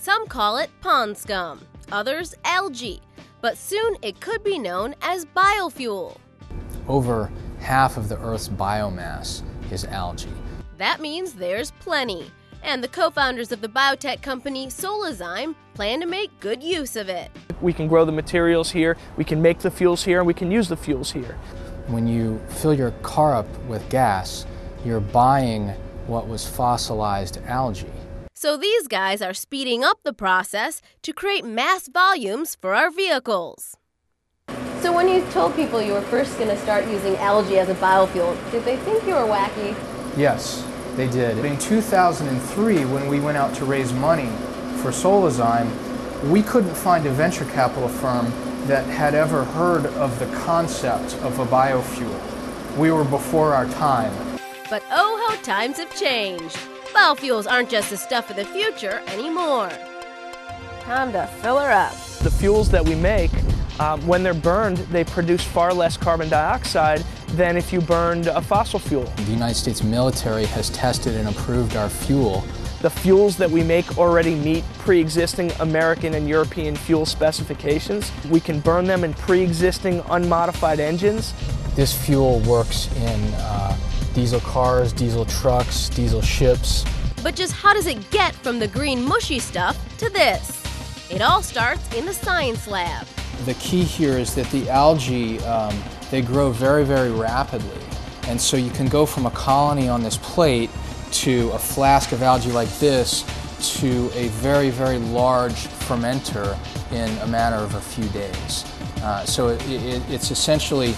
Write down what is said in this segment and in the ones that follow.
Some call it pond scum, others algae, but soon it could be known as biofuel. Over half of the Earth's biomass is algae. That means there's plenty, and the co-founders of the biotech company Solazyme plan to make good use of it. We can grow the materials here, we can make the fuels here, and we can use the fuels here. When you fill your car up with gas, you're buying what was fossilized algae. So these guys are speeding up the process to create mass volumes for our vehicles. So when you told people you were first going to start using algae as a biofuel, did they think you were wacky? Yes, they did. In 2003, when we went out to raise money for Solazyme, we couldn't find a venture capital firm that had ever heard of the concept of a biofuel. We were before our time. But oh, how times have changed. Biofuels aren't just the stuff of the future anymore. Time to fill her up. The fuels that we make, when they're burned, they produce far less carbon dioxide than if you burned a fossil fuel. The United States military has tested and approved our fuel. The fuels that we make already meet pre-existing American and European fuel specifications. We can burn them in pre-existing unmodified engines. This fuel works in diesel cars, diesel trucks, diesel ships. But just how does it get from the green mushy stuff to this? It all starts in the science lab. The key here is that the algae, they grow very, very rapidly. And so you can go from a colony on this plate to a flask of algae like this to a very, very large fermenter in a matter of a few days. So it's essentially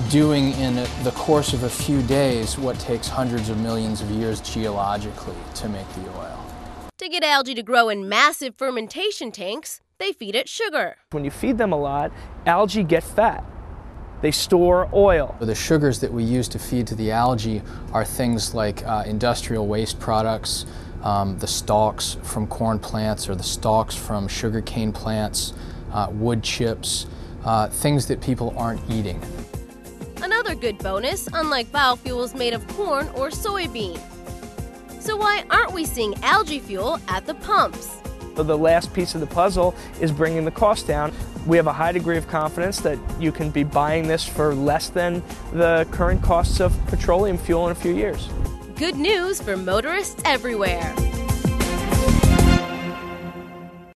doing in the course of a few days what takes hundreds of millions of years geologically to make the oil. To get algae to grow in massive fermentation tanks, they feed it sugar. When you feed them a lot, algae get fat. They store oil. The sugars that we use to feed to the algae are things like industrial waste products, the stalks from corn plants or the stalks from sugarcane plants, wood chips, things that people aren't eating. Another good bonus, unlike biofuels made of corn or soybean. So why aren't we seeing algae fuel at the pumps? So the last piece of the puzzle is bringing the cost down. We have a high degree of confidence that you can be buying this for less than the current costs of petroleum fuel in a few years. Good news for motorists everywhere.